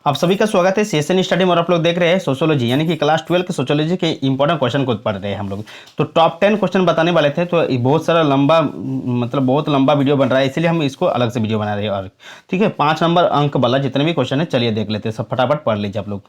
आप सभी का स्वागत है सेशन स्टडी में। और आप लोग देख रहे हैं सोशियोलॉजी यानी कि क्लास 12 के सोशियोलॉजी के इंपॉर्टेंट क्वेश्चन को पढ़ रहे हैं हम लोग। तो टॉप 10 क्वेश्चन बताने वाले थे, तो बहुत सारा लंबा बहुत लंबा वीडियो बन रहा है, इसलिए हम इसको अलग से वीडियो बना रहे हैं। और ठीक है, 5 नंबर अंक वाला जितने भी क्वेश्चन है चलिए देख लेते हैं, सब फटाफट पढ़ लीजिए आप लोग।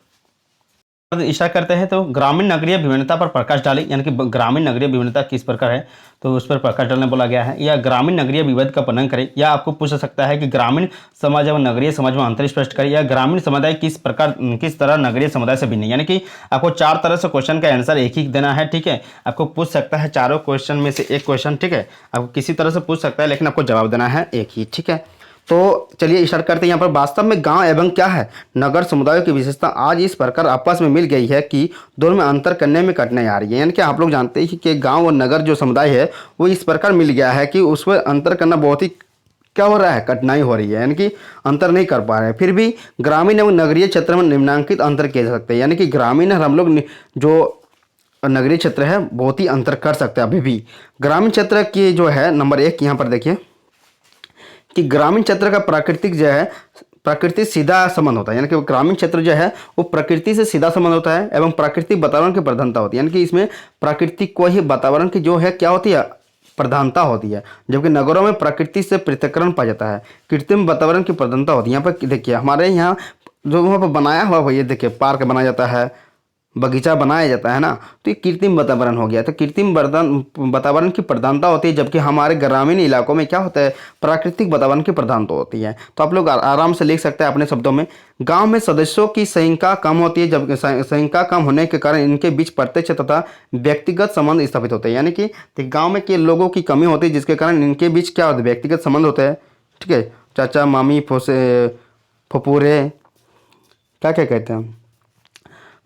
स्टार्ट करते हैं। तो ग्रामीण नगरीय विभिन्नता पर प्रकाश डालें, यानी कि ग्रामीण नगरीय विभिन्नता किस प्रकार है तो उस पर प्रकाश डालने बोला गया है। या ग्रामीण नगरीय विभेद का वर्णन करें, या आपको पूछ सकता है कि ग्रामीण समाज एवं नगरीय समाज में अंतर स्पष्ट करें, या ग्रामीण समुदाय किस तरह नगरीय समुदाय से भिन्न है। यानी कि आपको 4 तरह से क्वेश्चन का आंसर एक ही देना है। ठीक है, आपको पूछ सकता है चारों क्वेश्चन में से एक क्वेश्चन। ठीक है, आपको किसी तरह से पूछ सकता है, लेकिन आपको जवाब देना है एक ही। ठीक है, तो चलिए स्टार्ट करते हैं। यहाँ पर वास्तव में गांव एवं क्या है नगर समुदायों की विशेषता आज इस प्रकार आपस में मिल गई है कि दोनों में अंतर करने में कठिनाई आ रही है। यानी कि आप लोग जानते हैं कि गांव और नगर जो समुदाय है वो इस प्रकार मिल गया है कि उस पर अंतर करना बहुत ही क्या हो रहा है, कठिनाई हो रही है, यानी कि अंतर नहीं कर पा रहे हैं। फिर भी ग्रामीण एवं नगरीय क्षेत्र में निम्नांकित अंतर किए जा सकते हैं। यानी कि ग्रामीण और हम लोग जो नगरीय क्षेत्र है बहुत ही अंतर कर सकते हैं। अभी भी ग्रामीण क्षेत्र की जो है नंबर 1 यहाँ पर देखिए कि ग्रामीण क्षेत्र का प्राकृतिक जो है प्रकृति सीधा संबंध होता है। यानी कि ग्रामीण क्षेत्र जो है वो प्रकृति से सीधा संबंध होता है एवं प्राकृतिक वातावरण की प्रधानता होती है। यानी कि इसमें प्राकृतिक को ही वातावरण की जो है क्या होती है, प्रधानता होती है। जबकि नगरों में प्रकृति से पृथक्करण पाया जाता है, कृत्रिम वातावरण की प्रधानता होती है। यहाँ पर देखिए हमारे यहाँ जो वहाँ पर बनाया हुआ ये देखिए पार्क बनाया जाता है, बगीचा बनाया जाता है ना, तो ये कृत्रिम वातावरण हो गया। तो कृत्रिम वातावरण की प्रधानता होती है, जबकि हमारे ग्रामीण इलाकों में क्या होता है, प्राकृतिक वातावरण की प्रधानता होती है। तो आप लोग आराम से लिख सकते हैं अपने शब्दों में। गांव में सदस्यों की संख्या कम होती है, जबकि संख्या कम होने के कारण इनके बीच प्रत्यक्ष तथा व्यक्तिगत संबंध स्थापित होते हैं। यानी कि गाँव में के लोगों की कमी होती है, जिसके कारण इनके बीच क्या होता है, व्यक्तिगत संबंध होते हैं। ठीक है, चाचा मामी फुफूरे क्या क्या कहते हैं,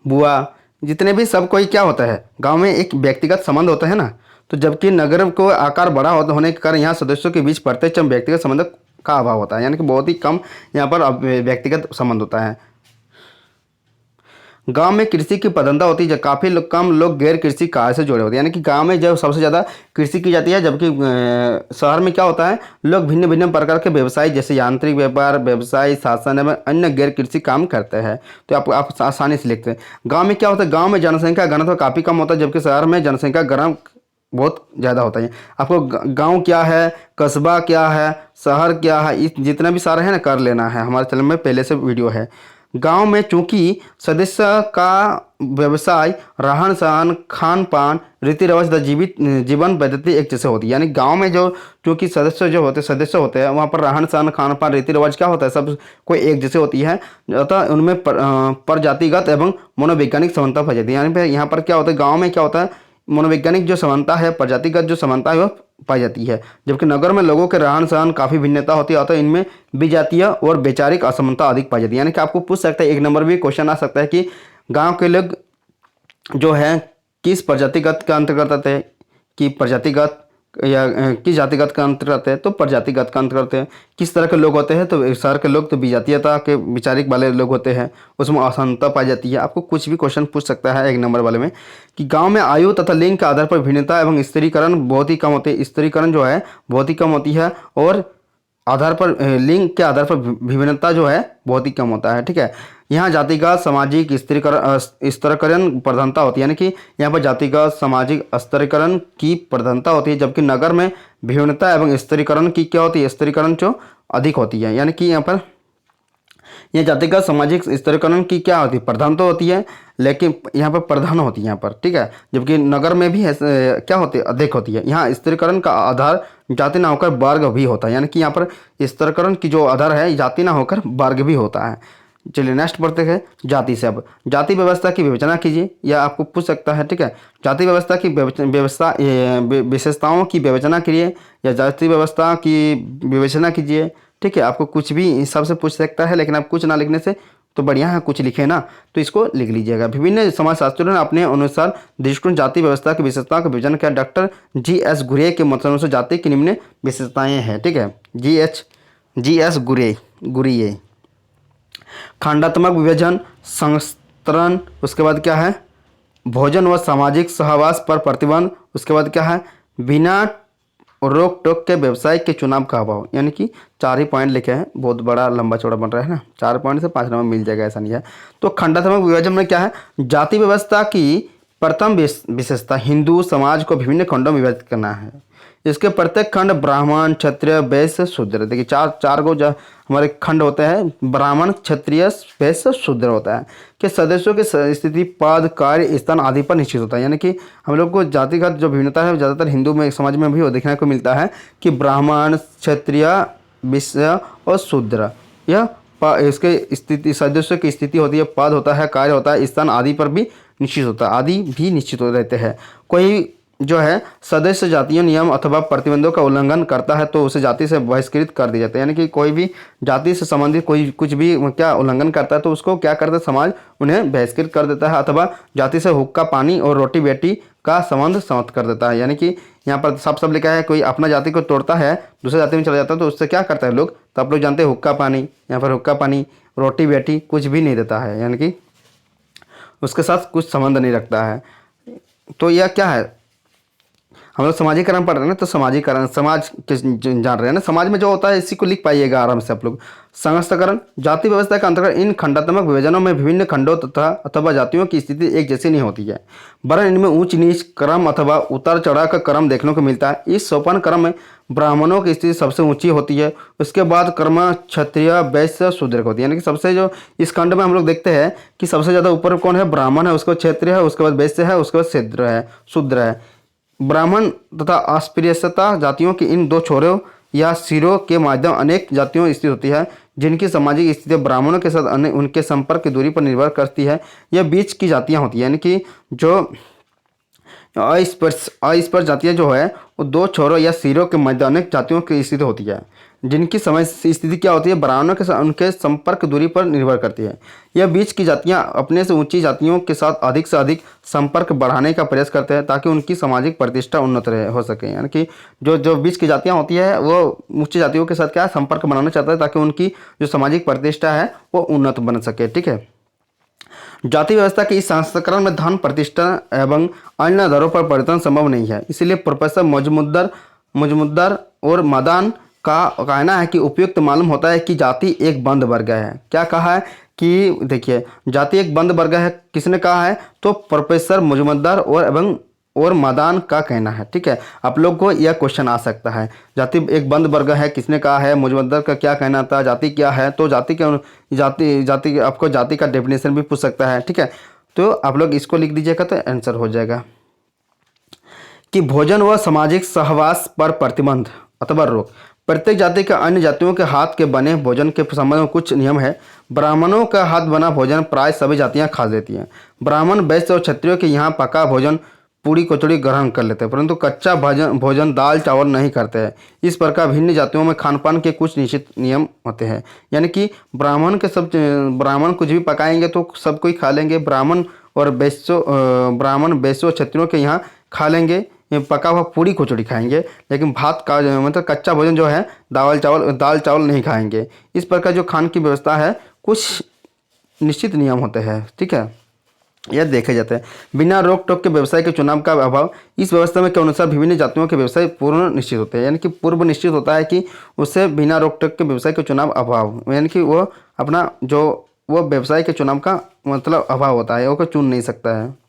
बुआ, जितने भी सब कोई क्या होता है गांव में एक व्यक्तिगत संबंध होता है ना। तो जबकि नगर को आकार बड़ा होने के कारण यहाँ सदस्यों के बीच प्रत्यक्ष व्यक्तिगत संबंध का अभाव होता है। यानी कि बहुत ही कम यहाँ पर व्यक्तिगत संबंध होता है। गांव में कृषि की प्रधानता होती है, जब काफ़ी कम लोग गैर कृषि कार्य से जुड़े होते हैं। यानी कि गांव में जब सबसे ज़्यादा कृषि की जाती है, जबकि शहर में क्या होता है, लोग भिन्न भिन्न प्रकार के व्यवसाय जैसे यांत्रिक व्यापार, व्यवसाय, शासन एवं अन्य गैर कृषि काम करते हैं। तो आप आसानी से लिखते हैं। गाँव में क्या होता है, गाँव में जनसंख्या घनत्व काफ़ी कम होता है, जबकि शहर में जनसंख्या घनत्व बहुत ज़्यादा होता है। आपको गांव क्या है, कस्बा क्या है, शहर क्या है, इस जितना भी सारा है ना कर लेना है, हमारे चैनल में पहले से वीडियो है। गांव में चूंकि सदस्य का व्यवसाय, रहन सहन, खान पान, रीति रिवाज तथा जीवन पद्धति एक जैसे होती है। यानी गांव में जो चूंकि सदस्य होते हैं वहाँ पर रहन सहन, खान पान, रीति रिवाज क्या होता है, सब कोई एक जैसे होती है। अतः उनमें प्रजातिगत एवं मनोवैज्ञानिक समानता पाई जाती है। यानी यहाँ पर क्या होता है, गाँव में क्या होता है, मनोवैज्ञानिक जो समानता है, प्रजातिगत जो समानता है वो पाई जाती है। जबकि नगर में लोगों के रहन सहन काफ़ी भिन्नता होती है, अतः इनमें विजातीय और वैचारिक असमानता अधिक पाई जाती है। यानी कि आपको पूछ सकता है, एक नंबर भी क्वेश्चन आ सकता है कि गांव के लोग जो है किस प्रजातिगत का अंतर्गत आते हैं, कि प्रजातिगत या किस जातिगत का अंतर्गत है, तो प्रजातिगत का अंतर्गत है। किस तरह के लोग होते हैं, तो शहर के लोग तो विजातीयता के विचारिक वाले लोग होते हैं, उसमें असमानता पाई जाती है। आपको कुछ भी क्वेश्चन पूछ सकता है एक नंबर वाले में कि गांव में आयु तथा लिंग के आधार पर भिन्नता एवं स्त्रीकरण बहुत ही कम होती है। स्त्रीकरण जो है बहुत ही कम होती है, और आधार पर लिंग के आधार पर विभिन्नता जो है बहुत ही कम होता है। ठीक है, यहाँ जातिगत सामाजिक स्तरीकरण प्रधानता होती है। यानी कि यहाँ पर जातिगत सामाजिक स्तरीकरण की प्रधानता होती है, जबकि नगर में विभिन्नता एवं स्तरीकरण की क्या होती है, स्तरीकरण जो अधिक होती है। यानी कि यहाँ पर यह जातिगत सामाजिक स्तरीकरण की क्या होती है, प्रधानता होती है, लेकिन यहाँ पर प्रधान होती है यहाँ पर। ठीक है, जबकि नगर में भी क्या होती है, अधिक होती है। यहाँ स्तरीकरण का आधार जाति ना होकर वर्ग भी होता है। यानी कि यहाँ पर स्तरीकरण की जो आधार है जाति ना होकर वर्ग भी होता है। चलिए नेक्स्ट पढ़ते हैं जाति से। अब जाति व्यवस्था की विवेचना कीजिए, या आपको पूछ सकता है। ठीक है, जाति व्यवस्था की विशेषताओं की विवेचना कीजिए, या जाति व्यवस्था की विवेचना कीजिए। ठीक है, आपको कुछ भी हिसाब से पूछ सकता है, लेकिन आप कुछ ना लिखने से तो बढ़िया है, कुछ लिखे ना, तो इसको लिख लीजिएगा। विभिन्न समाजशास्त्रियों ने अपने अनुसार दृष्टिकोण जाति व्यवस्था की विशेषताओं का विवेचन किया। Doctor GS. गुरे के मत अनुसार जाति की निम्न विशेषताएं हैं। ठीक है, जी.एस. गुरिये खंडात्मक विभाजन, संस्तरण, उसके बाद क्या है, भोजन व सामाजिक सहवास पर प्रतिबंध, उसके बाद क्या है, बिना रोक टोक के व्यवसाय के चुनाव का अभाव, यानी कि 4 ही पॉइंट लिखे हैं, बहुत बड़ा लंबा चौड़ा बन रहा है ना, 4 पॉइंट से 5 नंबर मिल जाएगा, ऐसा नहीं है। तो खंडात्मक विभाजन में क्या है, जाति व्यवस्था की प्रथम विशेषता हिंदू समाज को विभिन्न खंडों में विभाजित करना है। इसके प्रत्येक खंड ब्राह्मण, क्षत्रिय, वैश्य, शूद्र, देखिए चार को जो हमारे खंड होते हैं, ब्राह्मण, क्षत्रिय, वैश्य, शूद्र होता है, कि सदस्यों की स्थिति, पद, कार्य, स्थान आदि पर निश्चित होता है। यानी कि हम लोग को जातिगत जो भिन्नता है ज़्यादातर हिंदू में समाज में भी वो देखने को मिलता है कि ब्राह्मण, क्षत्रिय, वैश्य और शूद्र, यह इसके स्थिति, सदस्यों की स्थिति होती है, पद होता है, कार्य होता है, स्थान आदि पर भी निश्चित होता है, आदि भी निश्चित हो रहते हैं। कोई जो है सदस्य जातीय नियम अथवा प्रतिबंधों का उल्लंघन करता है तो उसे जाति से बहिष्कृत कर दिया जाता है। यानी कि कोई भी जाति से संबंधित कोई कुछ भी क्या उल्लंघन करता है तो उसको क्या करता है, समाज उन्हें बहिष्कृत कर देता है, अथवा जाति से हुक्का पानी और रोटी बेटी का संबंध समाप्त कर देता है। यानी कि यहाँ पर सब लिखा है, कोई अपना जाति को तोड़ता है दूसरे जाति में चला जाता है तो उससे क्या करता है लोग, तो आप लोग जानते हैं हुक्का पानी, यहाँ पर हुक्का पानी, रोटी बेटी कुछ भी नहीं देता है, यानी कि उसके साथ कुछ संबंध नहीं रखता है। तो यह क्या है, हम लोग सामाजिकरण पढ़ रहे हैं ना, तो सामाजिकरण समाज के जान रहे हैं ना, समाज में जो होता है इसी को लिख पाइएगा आराम से आप लोग। समस्तकरण जाति व्यवस्था के अंतर्गत इन खंडात्मक विभाजनों में विभिन्न खंडों तथा अथवा जातियों की स्थिति एक जैसी नहीं होती है, वरन इनमें ऊंच नीच क्रम अथवा उतार चढ़ाव का क्रम देखने को मिलता है। इस सोपान क्रम में ब्राह्मणों की स्थिति सबसे ऊंची होती है, उसके बाद क्रम क्षत्रिय, वैश्य, शूद्र होती है। यानी कि सबसे जो इस खंड में हम लोग देखते हैं कि सबसे ज़्यादा ऊपर कौन है, ब्राह्मण है, उसके बाद क्षत्रिय है, उसके बाद वैश्य है, उसके बाद शूद्र है। ब्राह्मण तथा अस्पृश्यता जातियों की इन दो छोरों या सिरों के माध्यम अनेक जातियों स्थित होती है, जिनकी सामाजिक स्थिति ब्राह्मणों के साथ उनके संपर्क की दूरी पर निर्भर करती है। यह बीच की जातियां होती है, यानी कि जो अस्पृश्य जातियां जो है वो दो छोरों या सिरों के मध्य अनेक जातियों की स्थिति होती है, जिनकी समय स्थिति क्या होती है, ब्राह्मणों के साथ उनके संपर्क दूरी पर निर्भर करती है। यह बीच की जातियां अपने से ऊंची जातियों के साथ अधिक से अधिक संपर्क बढ़ाने का प्रयास करते हैं ताकि उनकी सामाजिक प्रतिष्ठा उन्नत हो सके। यानी कि जो बीच की जातियां होती है वो ऊंची जातियों के साथ क्या संपर्क बनाना चाहता है ताकि उनकी जो सामाजिक प्रतिष्ठा है वो उन्नत बन सके। ठीक है, जाति व्यवस्था के इस संस्करण में धन, प्रतिष्ठा एवं अन्य दरों पर परिवर्तन संभव नहीं है। इसलिए प्रोफेसर मजमुद्दर और मदान का कहना है कि उपयुक्त मालूम होता है कि जाति एक बंद वर्ग है। क्या कहा है कि देखिए जाति एक बंद वर्ग है, किसने कहा है, तो प्रोफेसर मजमुद्दर और मदान का कहना है। ठीक है, आप लोग को यह क्वेश्चन आ सकता है, जाति एक बंद वर्ग है किसने कहा है, मजमुद्दर का क्या कहना था, जाति क्या है, तो जाति आपको जाति का डेफिनेशन भी पूछ सकता है। ठीक है, तो आप लोग इसको लिख दीजिएगा तो आंसर हो जाएगा कि भोजन व सामाजिक सहवास पर प्रतिबंध अथवा रोक। प्रत्येक जाति के अन्य जातियों के हाथ के बने भोजन के संबंध में कुछ नियम है। ब्राह्मणों का हाथ बना भोजन प्राय सभी जातियां खा लेती हैं। ब्राह्मण, वैश्य और क्षत्रियों के यहाँ पका भोजन पूड़ी कचौड़ी ग्रहण कर लेते हैं, परंतु कच्चा भोजन दाल चावल नहीं करते हैं। इस प्रकार भिन्न जातियों में खान पान के कुछ निश्चित नियम होते हैं। यानी कि ब्राह्मण कुछ भी पकाएंगे तो सब कोई खा लेंगे, ब्राह्मण वैश्य क्षत्रियों के यहाँ खा लेंगे पका हुआ पूड़ी कचौड़ी खाएंगे, लेकिन भात का मतलब कच्चा भोजन जो है दाल चावल नहीं खाएंगे। इस प्रकार जो खान की व्यवस्था है कुछ निश्चित नियम होते हैं। ठीक है, यह देखे जाते हैं। बिना रोक टोक के व्यवसाय के चुनाव का अभाव। इस व्यवस्था में के अनुसार विभिन्न जातियों के व्यवसाय पूर्ण निश्चित होते हैं, यानी कि पूर्व निश्चित होता है कि उससे बिना रोक टोक के व्यवसाय के चुनाव अभाव, यानी कि वो अपना जो वो व्यवसाय के चुनाव का मतलब अभाव होता है, वो चुन नहीं सकता है।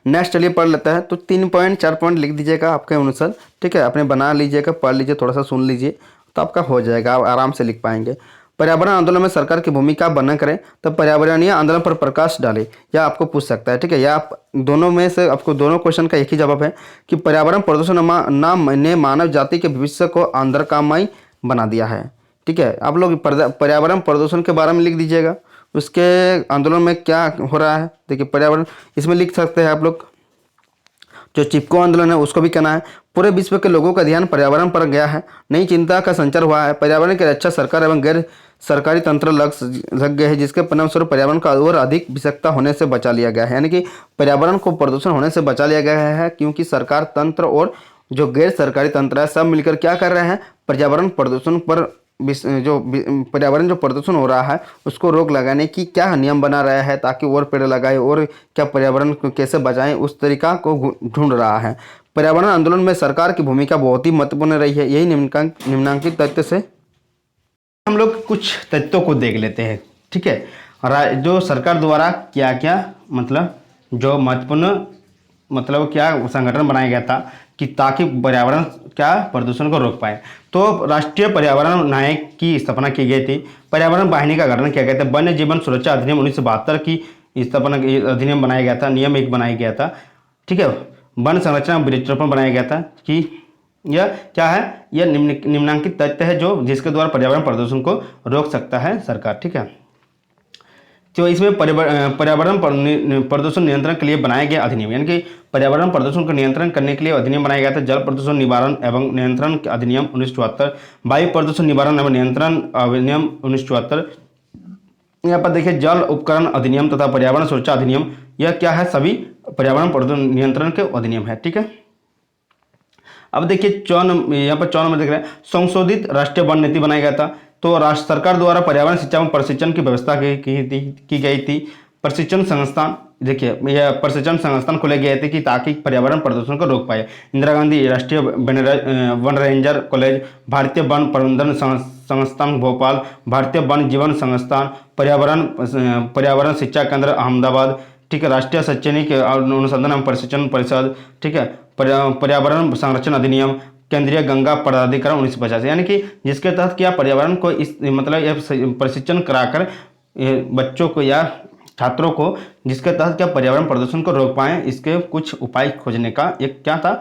नेक्स्ट चलिए पढ़ लेता है, तो 3 पॉइंट 4 पॉइंट लिख दीजिएगा आपके अनुसार। ठीक है, अपने बना लीजिएगा, पढ़ लीजिए, थोड़ा सा सुन लीजिए तो आपका हो जाएगा, आप आराम से लिख पाएंगे। पर्यावरण आंदोलन में सरकार की भूमिका वर्णन करें, तो पर्यावरणीय आंदोलन पर प्रकाश डालें, या आपको पूछ सकता है। ठीक है, या आप दोनों में से आपको दोनों क्वेश्चन का एक ही जवाब है कि पर्यावरण प्रदूषण ने मानव जाति के भविष्य को अंधकारमय बना दिया है। ठीक है, आप लोग पर्यावरण प्रदूषण के बारे में लिख दीजिएगा, उसके आंदोलन में क्या हो रहा है। देखिए पर्यावरण इसमें लिख सकते हैं आप लोग, जो चिपको आंदोलन है उसको भी कहना है। पूरे विश्व के लोगों का ध्यान पर्यावरण पर गया है, नई चिंता का संचार हुआ है। पर्यावरण की रक्षा सरकार एवं गैर सरकारी तंत्र लग गए हैं, जिसके परिणामस्वरूप पर्यावरण का और अधिक विषाक्तता होने से बचा लिया गया है। यानी कि पर्यावरण को प्रदूषण होने से बचा लिया गया है क्योंकि सरकार तंत्र और जो गैर सरकारी तंत्र है सब मिलकर क्या कर रहे हैं, पर्यावरण प्रदूषण पर पर्यावरण जो प्रदूषण हो रहा है उसको रोक लगाने की क्या नियम बना रहा है, ताकि और पेड़ लगाए और क्या पर्यावरण को कैसे बचाएं, उस तरीका को ढूंढ रहा है। पर्यावरण आंदोलन में सरकार की भूमिका बहुत ही महत्वपूर्ण रही है। यही निम्नांकित तथ्य से हम लोग कुछ तथ्यों को देख लेते हैं। ठीक है, जो सरकार द्वारा क्या क्या मतलब जो महत्वपूर्ण मतलब क्या संगठन बनाया गया था कि ताकि पर्यावरण क्या प्रदूषण को रोक पाए। तो राष्ट्रीय पर्यावरण नायक की स्थापना की गई थी। पर्यावरण वाहिनी का गठन किया गया था। वन्य जीवन सुरक्षा अधिनियम 1972 की स्थापना अधिनियम बनाया गया था, नियम 1 बनाया गया था। ठीक है, वन संरक्षण वृक्षारोपण बनाया गया था कि यह क्या है, यह निम्नांकित तथ्य है जो जिसके द्वारा पर्यावरण प्रदूषण को रोक सकता है सरकार। ठीक है, तो इसमें पर्यावरण प्रदूषण नियंत्रण के लिए बनाए गए अधिनियम, यानी कि पर्यावरण प्रदूषण को नियंत्रण करने के लिए अधिनियम बनाया गया था। जल प्रदूषण निवारण एवं नियंत्रण अधिनियम 1974, वायु प्रदूषण निवारण एवं नियंत्रण अधिनियम 1974। यहाँ पर देखिए जल उपकरण अधिनियम तथा पर्यावरण सुरक्षा अधिनियम, यह क्या है, सभी पर्यावरण प्रदूषण नियंत्रण के अधिनियम है। ठीक है, अब देखिए यहाँ पर 54 नंबर देख रहे हैं, संशोधित राष्ट्रीय वन नीति बनाया गया था। तो राष्ट्र सरकार द्वारा पर्यावरण शिक्षा में प्रशिक्षण की व्यवस्था की गई थी। प्रशिक्षण संस्थान, देखिए यह प्रशिक्षण संस्थान खोले गए थे कि ताकि पर्यावरण प्रदूषण को रोक पाए। इंदिरा गांधी राष्ट्रीय वन रेंजर कॉलेज, भारतीय वन प्रबंधन संस्थान भोपाल, भारतीय वन जीवन संस्थान, पर्यावरण शिक्षा केंद्र अहमदाबाद। ठीक है, राष्ट्रीय शैक्षणिक अनुसंधान एवं प्रशिक्षण परिषद। ठीक है, पर्यावरण संरक्षण अधिनियम, केंद्रीय गंगा प्राधिकरण 1950, यानी कि जिसके तहत क्या पर्यावरण को इस मतलब यह प्रशिक्षण कराकर बच्चों को या छात्रों को जिसके तहत क्या पर्यावरण प्रदूषण को रोक पाए, इसके कुछ उपाय खोजने का एक क्या था,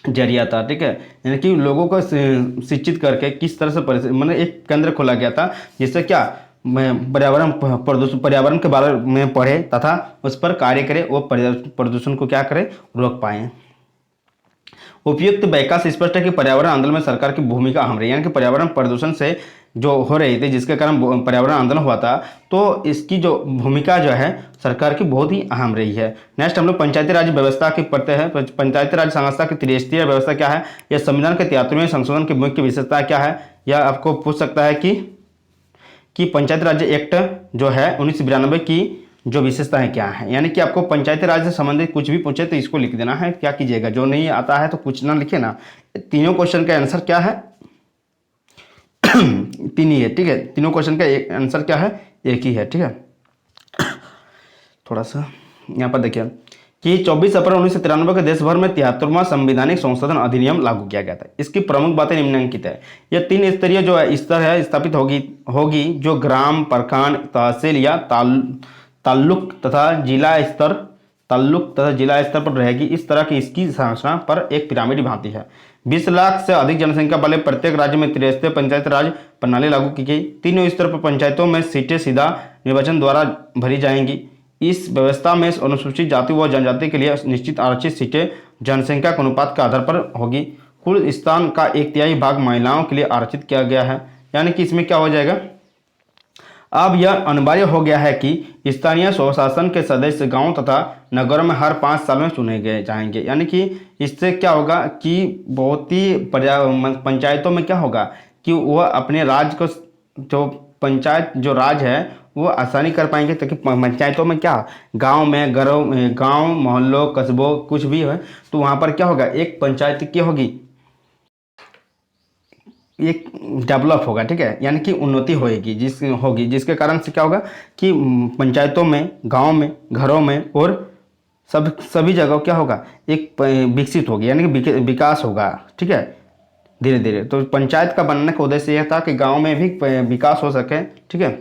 जरिया था। ठीक है, यानी कि लोगों को शिक्षित करके किस तरह से मतलब एक केंद्र खोला गया था जिससे क्या पर्यावरण के बारे में पढ़े तथा उस पर कार्य करे और प्रदूषण को क्या करे, रोक पाए। उपयुक्त व्याख्या से स्पष्ट है कि पर्यावरण आंदोलन में सरकार की भूमिका अहम रही, यानी कि पर्यावरण प्रदूषण से जो हो रही थी जिसके कारण पर्यावरण आंदोलन हुआ था, तो इसकी जो भूमिका जो है सरकार की बहुत ही अहम रही है। नेक्स्ट हम लोग पंचायती राज व्यवस्था की पढ़ते हैं। पंचायती राज संस्था की त्रिस्तरीय व्यवस्था क्या है, यह संविधान के 73वें संशोधन की मुख्य विशेषता क्या है, यह आपको पूछ सकता है कि पंचायती राज एक्ट जो है 1992 की जो विशेषताएं क्या है, यानी कि आपको पंचायती राज से संबंधित कुछ भी पूछे तो इसको लिख देना है। क्या कीजिएगा, जो नहीं आता है तो कुछ ना लिखे ना। तीनों क्वेश्चन का आंसर क्या है, तीन ही है। ठीक है, तीनों क्वेश्चन का आंसर क्या है, एक ही है। ठीक है, थोड़ा सा यहाँ पर देखिए कि 24 अप्रैल 1993 के देश भर में 73वां संवैधानिक संशोधन अधिनियम लागू किया गया था। इसकी प्रमुख बातें निम्नलिखित है। यह 3 स्तरीय जो है स्तर है स्थापित होगी जो ग्राम, प्रखंड, तहसील या ताल्लुक तथा जिला स्तर पर रहेगी। इस तरह की इसकी संरचना पर एक पिरामिड भांति है। 20 लाख से अधिक जनसंख्या वाले प्रत्येक राज्य में त्रिस्तरीय पंचायत राज प्रणाली लागू की गई। तीनों स्तर पर पंचायतों में सीटें सीधा निर्वाचन द्वारा भरी जाएंगी। इस व्यवस्था में अनुसूचित जाति व जनजाति के लिए निश्चित आरक्षित सीटें जनसंख्या के अनुपात के आधार पर होगी। कुल स्थान का 1/3 भाग महिलाओं के लिए आरक्षित किया गया है, यानी कि इसमें क्या हो जाएगा, अब यह अनिवार्य हो गया है कि स्थानीय स्वशासन के सदस्य गांव तथा नगरों में हर 5 साल में चुने गए जाएंगे। यानी कि इससे क्या होगा कि बहुत ही पंचायतों में क्या होगा कि वह अपने राज्य को जो पंचायत जो राज है वो आसानी कर पाएंगे, ताकि पंचायतों में क्या गांव मोहल्लों कस्बों कुछ भी है तो वहाँ पर क्या होगा, एक पंचायत क्या होगी, एक डेवलप होगा। ठीक है, यानी कि उन्नति होगी जिसके कारण से क्या होगा कि पंचायतों में, गांव में, घरों में और सभी जगह क्या होगा, एक विकसित होगी, यानी कि विकास होगा। ठीक है, धीरे धीरे। तो पंचायत का बनने का उद्देश्य यह था कि गांव में भी विकास हो सके। ठीक है,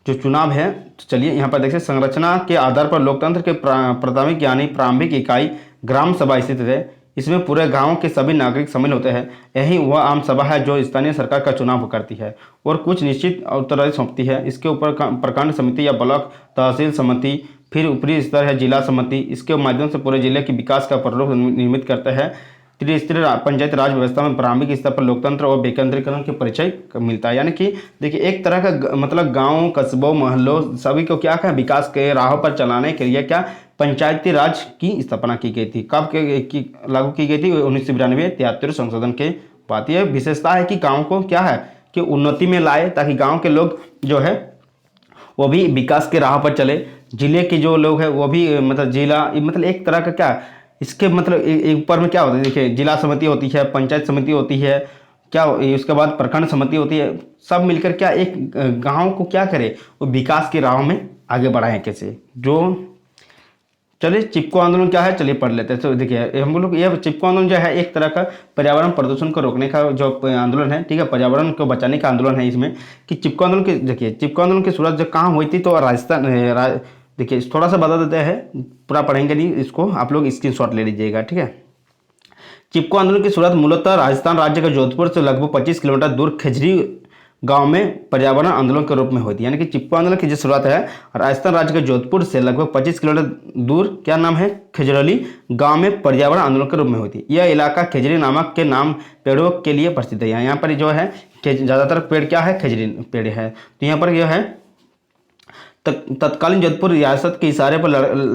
जो चुनाव है तो चलिए यहाँ पर देखिए, संरचना के आधार पर लोकतंत्र के प्राथमिक यानी प्रारंभिक इकाई ग्राम सभा स्थित है। इसमें पूरे गांव के सभी नागरिक शामिल होते हैं। यही वह आम सभा है जो स्थानीय सरकार का चुनाव करती है और कुछ निश्चित उत्तरदायित्व सौंपती है। इसके ऊपर प्रखंड समिति या ब्लॉक तहसील समिति, फिर ऊपरी स्तर है जिला समिति। इसके माध्यम से पूरे जिले के विकास का प्रारूप निर्मित करते हैं। त्रिस्तरीय पंचायत राज व्यवस्था में प्रारंभिक स्तर पर लोकतंत्र और विकेंद्रीकरण के परिचय मिलता है। यानी कि देखिए एक तरह का मतलब गांव, कस्बों, मोहल्लों सभी को क्या है, विकास के राहों पर चलाने के लिए क्या पंचायती राज की स्थापना की गई थी। कब लागू की गई थी, 1992 73 संशोधन के बात यह विशेषता है कि गांव को क्या है कि उन्नति में लाए, ताकि गांव के लोग जो है वो भी विकास के राह पर चले। जिले के जो लोग हैं वो भी मतलब जिला मतलब एक तरह का क्या इसके मतलब ऊपर में क्या होता है, देखिए जिला समिति होती है, पंचायत समिति होती है, क्या उसके बाद प्रखंड समिति होती है, सब मिलकर क्या एक गांव को क्या करे, वो विकास की राह में आगे बढ़ाएं कैसे। जो चलिए चिपको आंदोलन क्या है, चलिए पढ़ लेते हैं। तो देखिए हम लोग ये चिपको आंदोलन जो है एक तरह का पर्यावरण प्रदूषण को रोकने का जो आंदोलन है, ठीक है, पर्यावरण को बचाने का आंदोलन है। इसमें कि चिपको आंदोलन की देखिए चिपको आंदोलन की शुरुआत जब कहाँ हुई थी, तो राजस्थान देखिए थोड़ा सा बता देते हैं, पूरा पढ़ेंगे नहीं, इसको आप लोग स्क्रीनशॉट ले लीजिएगा, ठीक है। चिपको आंदोलन की शुरुआत मूलतः राजस्थान राज्य के जोधपुर से लगभग 25 किलोमीटर दूर खजरी गांव में पर्यावरण आंदोलन के रूप में होती है। यानी कि चिपको आंदोलन की जो शुरुआत है राजस्थान राज्य के जोधपुर से लगभग 25 किलोमीटर दूर, क्या नाम है, खजरली गांव में पर्यावरण आंदोलन के रूप में होती है। यह इलाका खजरी नामक के नाम पेड़ों के लिए प्रसिद्ध है। यहाँ पर जो है ज़्यादातर पेड़ क्या है, खजरी पेड़ है। तो यहाँ पर यह है तत्कालीन जोधपुर रियासत के इशारे पर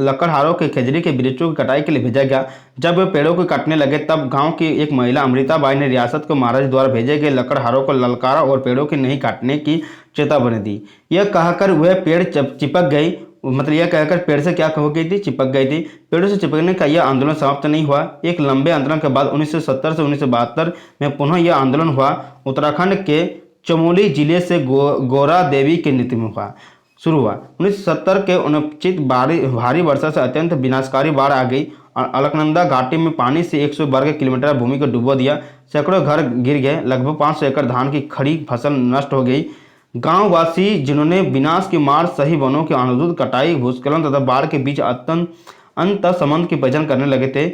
लकड़हारों के खजरी के वृक्षों की कटाई के लिए भेजा गया। जब वे पेड़ों को काटने लगे तब गांव की एक महिला अमृताबाई ने रियासत को महाराज द्वारा भेजे गए लकड़हारों को ललकारा और पेड़ों के नहीं काटने की चेतावनी दी। यह कहकर वह पेड़ चिपक गई, मतलब यह कहकर पेड़ से क्या हो गई थी, चिपक गई थी। पेड़ों से चिपकने का यह आंदोलन समाप्त नहीं हुआ। एक लंबे आंदोलन के बाद 1970 से 1972 में पुनः यह आंदोलन हुआ। उत्तराखंड के चमोली जिले से गोरा देवी के नेतृत्व में हुआ शुरू हुआ। 1970 के अनिश्चित भारी वर्षा से अत्यंत विनाशकारी बाढ़ आ गई। अलकनंदा घाटी में पानी से 100 वर्ग किलोमीटर भूमि को डुबो दिया। सैकड़ों घर गिर गए। लगभग 500 एकड़ धान की खड़ी फसल नष्ट हो गई। गांववासी जिन्होंने विनाश की मार सही वनों की अनादुत कटाई, भूस्खलन तथा बाढ़ के बीच अंत संबंध की पहचान करने लगे थे,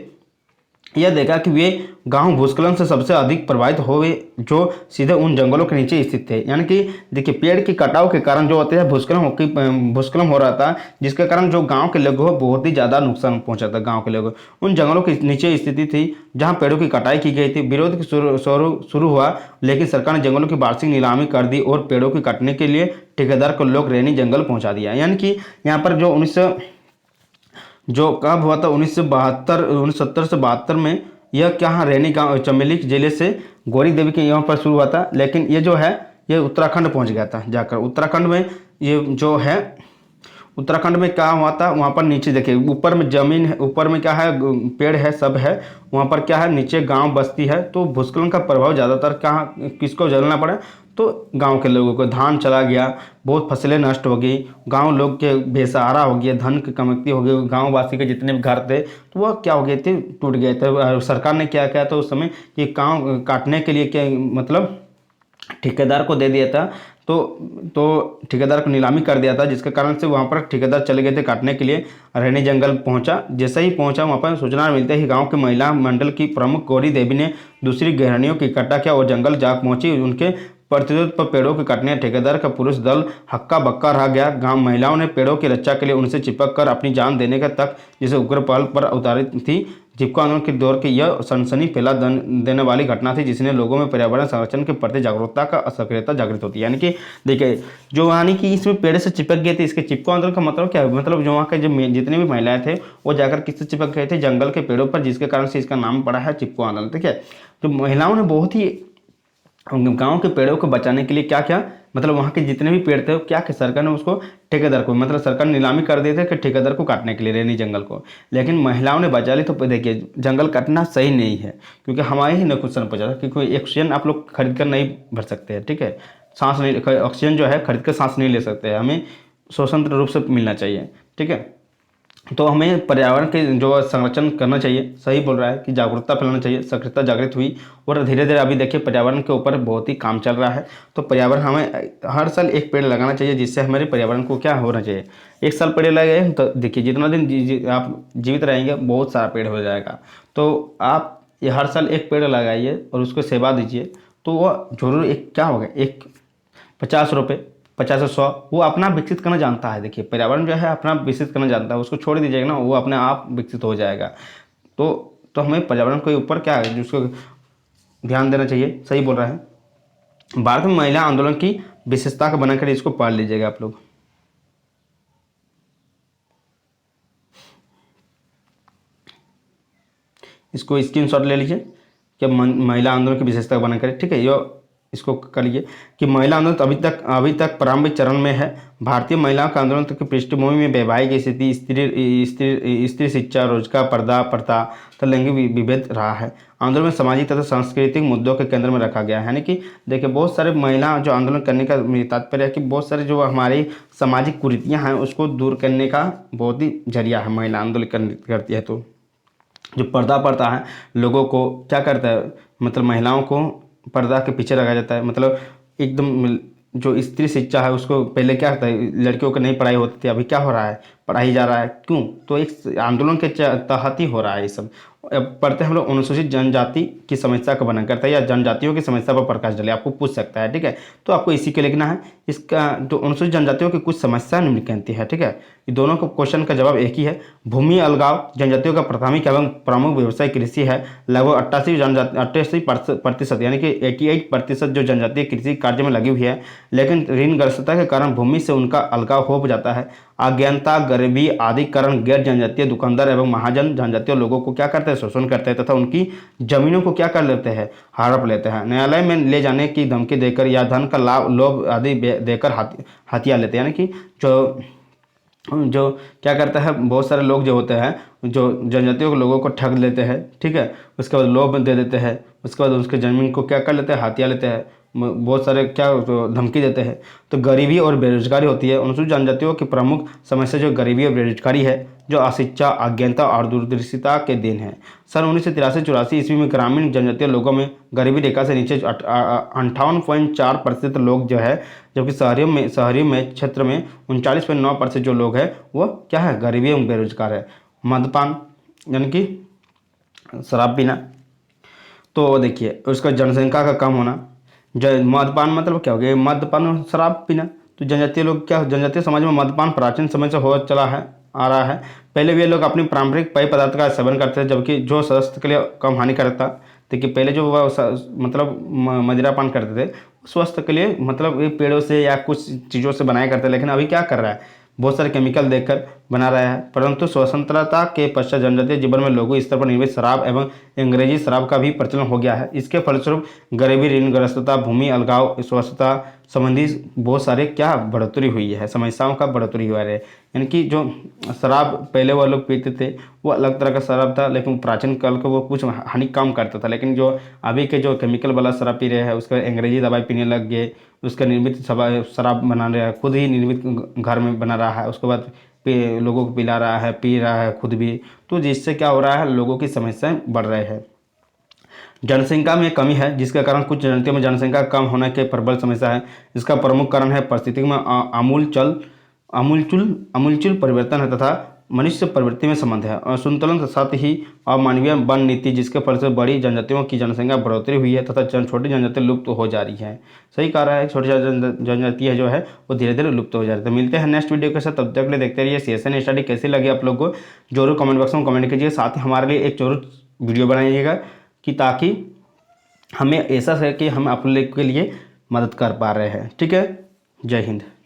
यह देखा कि वे गांव भूस्खलन से सबसे अधिक प्रभावित हुए जो सीधे उन जंगलों के नीचे स्थित थे। यानी कि देखिए पेड़ की कटाव के कारण जो होते हैं भूस्खलन हो रहा था, जिसके कारण जो गांव के लोगों को बहुत ही ज़्यादा नुकसान पहुंचा था। गांव के लोगों उन जंगलों के नीचे स्थिति थी जहां पेड़ों की कटाई की गई थी। विरोध शुरू हुआ, लेकिन सरकार ने जंगलों की वार्षिक नीलामी कर दी और पेड़ों की काटने के लिए ठेकेदार को लोग रेनी जंगल पहुँचा दिया। यानी कि यहाँ पर जो जो कब हुआ था 1970 से 72 में, यह क्या रैनी गांव चमेली जिले से गौरी देवी के यहाँ पर शुरू हुआ था। लेकिन ये जो है ये उत्तराखंड पहुंच गया था जाकर। उत्तराखंड में ये जो है उत्तराखंड में क्या हुआ था, वहाँ पर नीचे देखिए ऊपर में जमीन है, ऊपर में क्या है पेड़ है, सब है, वहाँ पर क्या है नीचे गांव बस्ती है। तो भूस्खलन का प्रभाव ज़्यादातर कहाँ किसको झेलना पड़ा, तो गांव के लोगों को। धान चला गया, बहुत फसलें नष्ट हो गई, गांव लोग के बेसहारा हो गए, धन की कमती हो गई, गांव वासी के जितने भी घर थे तो वह क्या हो गए थे, टूट गए थे। सरकार ने क्या किया था उस समय कि गांव काटने के लिए क्या मतलब ठेकेदार को दे दिया था। तो ठेकेदार को नीलामी कर दिया था, जिसके कारण से वहाँ पर ठेकेदार चले गए थे काटने के लिए। रैनी जंगल पहुँचा, जैसे ही पहुँचा वहाँ पर सूचना मिलते ही गांव के महिला मंडल की प्रमुख गौरी देवी ने दूसरी गृहणियों की इकट्ठा किया और जंगल जा पहुंची। उनके प्रतिरोध पर पेड़ों के काटने ठेकेदार का पुरुष दल हक्का बक्का रह गया। गांव महिलाओं ने पेड़ों की रक्षा के लिए उनसे चिपक कर अपनी जान देने का तक जिसे उग्र पहल पर उतारी थी। चिपको आंदोलन के दौर की यह सनसनी फैला देने वाली घटना थी, जिसने लोगों में पर्यावरण संरक्षण के प्रति जागरूकता का सक्रियता जागृत होती है। यानी कि देखिए जो यानी कि इसमें पेड़ से चिपक गए थे, इसके चिपको आंदोलन का मतलब क्या है, मतलब जो वहाँ के जो जितने भी महिलाएं थे वो जाकर किससे चिपक गए थे, जंगल के पेड़ों पर, जिसके कारण से इसका नाम पड़ा है चिपको आंदोलन। ठीक है, तो महिलाओं ने बहुत ही गांव के पेड़ों को बचाने के लिए क्या क्या मतलब वहाँ के जितने भी पेड़ थे वो क्या कि सरकार ने उसको ठेकेदार को मतलब सरकार नीलामी कर देते कि ठेकेदार को काटने के लिए रैनी जंगल को, लेकिन महिलाओं ने बचा ली। तो देखिए जंगल काटना सही नहीं है, क्योंकि हमारे ही नुकसान पहुंचा था, क्योंकि ऑक्सीजन आप लोग खरीद कर नहीं भर सकते हैं। ठीक है, सांस नहीं, ऑक्सीजन जो है खरीद कर सांस नहीं ले सकते हैं, हमें स्वतंत्र रूप से मिलना चाहिए। ठीक है, तो हमें पर्यावरण के जो संरक्षण करना चाहिए। सही बोल रहा है कि जागरूकता फैलाना चाहिए, सक्रियता जागृत हुई और धीरे धीरे अभी देखिए पर्यावरण के ऊपर बहुत ही काम चल रहा है। तो पर्यावरण हमें हर साल एक पेड़ लगाना चाहिए, जिससे हमारे पर्यावरण को क्या होना चाहिए, एक साल पेड़ लगाए तो देखिए जितना दिन आप जीवित रहेंगे बहुत सारा पेड़ हो जाएगा। तो आप ये हर साल एक पेड़ लगाइए और उसको सेवा दीजिए, तो वह जरूर एक क्या होगा, एक 50 रुपये 50 से 100 वो अपना विकसित करना जानता है। देखिए पर्यावरण जो है अपना विकसित करना जानता है, उसको छोड़ दीजिएगा ना वो अपने आप विकसित हो जाएगा। तो हमें पर्यावरण के ऊपर क्या है जिसको ध्यान देना चाहिए। सही बोल रहा है। भारत में महिला आंदोलन की विशेषता का बनाकर इसको पढ़ लीजिएगा आप लोग। इसको स्क्रीनशॉट ले लीजिए। क्या महिला आंदोलन की विशेषता बना करें। ठीक है, ये इसको कर लिए कि महिला आंदोलन तो अभी तक प्रारंभिक चरण में है। भारतीय महिलाओं का आंदोलन की पृष्ठभूमि में वैवाहिक स्थिति, स्त्री शिक्षा, रोजगार, पर्दा प्रथा तथा लैंगिक विभेद रहा है। आंदोलन में सामाजिक तथा सांस्कृतिक मुद्दों के केंद्र में रखा गया है। यानी कि देखिए बहुत सारे महिला जो आंदोलन करने का तात्पर्य है कि बहुत सारे जो हमारी सामाजिक कुरीतियाँ हैं उसको दूर करने का बहुत ही जरिया है महिला आंदोलन करती है। तो जो पर्दा प्रथा है लोगों को क्या करता है, मतलब महिलाओं को पर्दा के पीछे रखा जाता है। मतलब एकदम जो स्त्री शिक्षा है उसको पहले क्या होता है, लड़कियों को नहीं पढ़ाई होती थी, अभी क्या हो रहा है, पढ़ाई जा रहा है। क्यों? तो एक आंदोलन के तहत ही हो रहा है ये सब। अब पढ़ते हैं हम लोग अनुसूचित जनजाति की समस्या का वर्णन करता है या जनजातियों की समस्या पर प्रकाश डाले, आपको पूछ सकता है। ठीक है, तो आपको इसी के लिखना है। इसका जो अनुसूचित जनजातियों की कुछ समस्या निम्नलिखित है। ठीक है, ये दोनों को क्वेश्चन का जवाब एक ही है। भूमि अलगाव जनजातियों का प्राथमिक एवं प्रमुख व्यवसाय कृषि है। लगभग 88% यानी कि 88% जो जनजातीय कृषि कार्य में लगी हुई है, लेकिन ऋणग्रस्तता के कारण भूमि से उनका अलगाव हो जाता है। अज्ञानता, गरीबी आदि कारण गैर जनजातीय दुकानदार एवं महाजन जनजातीय लोगों को क्या करते हैं, शोषण करते हैं तथा उनकी जमीनों को क्या कर लेते हैं, हड़प लेते हैं। न्यायालय में ले जाने की धमकी देकर या धन का लाभ लोभ आदि देकर हथिया लेते हैं। यानी कि जो क्या करता है, बहुत सारे लोग जो होते हैं जो जनजातियों के लोगों को ठग लेते हैं। ठीक है, उसके बाद लोभ दे देते हैं, उसके बाद उसके ज़मीन को क्या कर लेते हैं, हथिया लेते हैं, बहुत सारे क्या तो धमकी देते हैं। तो गरीबी और बेरोजगारी होती है। अनुसूचित जनजातियों की प्रमुख समस्या जो गरीबी और बेरोजगारी है, जो अशिक्षा, अज्ञानता और दूरदर्शिता के देन है। सन 1983-84 ईस्वी में ग्रामीण जनजातीय लोगों में गरीबी रेखा से नीचे 58.4% लोग जो है, जबकि शहरी में क्षेत्र में 39.9% जो लोग हैं वो क्या है, गरीबी एवं बेरोजगार है। मद्यपान यानी कि शराब पीना, तो देखिए उसका जनसंख्या का कम होना। मद्यपान मतलब क्या हो गया, मद्यपान शराब पीना। तो जनजातीय लोग क्या, जनजातीय समाज में मद्यपान प्राचीन समय से हो चला है, आ रहा है। पहले भी ये लोग अपनी पारंपरिक पेय पदार्थ का सेवन करते थे, जबकि जो स्वास्थ्य के लिए कम हानिकारक था। देखिए पहले जो मतलब मदिरापान करते थे स्वास्थ्य के लिए, मतलब ये पेड़ों से या कुछ चीज़ों से बनाया करते, लेकिन अभी क्या कर रहा है, बहुत सारे केमिकल देकर बना रहा है। परंतु स्वतंत्रता के पश्चात जनजातीय जीवन में लघु स्तर पर निर्मित शराब एवं अंग्रेजी शराब का भी प्रचलन हो गया है। इसके फलस्वरूप गरीबी, ऋणग्रस्तता, भूमि अलगाव, स्वच्छता संबंधी बहुत सारे क्या बढ़ोतरी हुई है, समस्याओं का बढ़ोतरी हुआ है। यानी कि जो शराब पहले वो लोग पीते थे वो अलग तरह का शराब था, लेकिन प्राचीन काल को वो कुछ हानि कम करता था। लेकिन जो अभी के जो केमिकल वाला शराब पी रहे हैं, उसका अंग्रेजी दवाई पीने लग गए, उसका निर्मित शराब बना रहा है, खुद ही निर्मित घर में बना रहा है, उसके बाद लोगों को पिला रहा है, पी रहा है खुद भी। तो जिससे क्या हो रहा है, लोगों की समस्याएं बढ़ रहे हैं। जनसंख्या में कमी है, जिसके कारण कुछ जनजातियों में जनसंख्या कम होने के प्रबल समस्या है। इसका प्रमुख कारण है परिस्थिति में आमूलचूल परिवर्तन है तथा मनुष्य प्रवृत्ति में संबंध है। असंतुलन के साथ ही अमानवीय वन नीति, जिसके फल से बड़ी जनजातियों की जनसंख्या बढ़ोतरी हुई है तथा छोटी जनजातियाँ लुप्त हो जा रही है। सही कह रहा है, छोटी जनजातियाँ जो है वो धीरे धीरे लुप्त हो जा रही है। तो मिलते हैं नेक्स्ट वीडियो के साथ, तब तक के लिए देखते रहिए। सीएसएन स्टडी कैसी लगी आप लोग को जरूर कमेंट बॉक्स में कमेंट कीजिए। साथ ही हमारे लिए एक जरूर वीडियो बनाइएगा कि ताकि हमें ऐसा है कि हम आप लोग के लिए मदद कर पा रहे हैं। ठीक है, जय हिंद।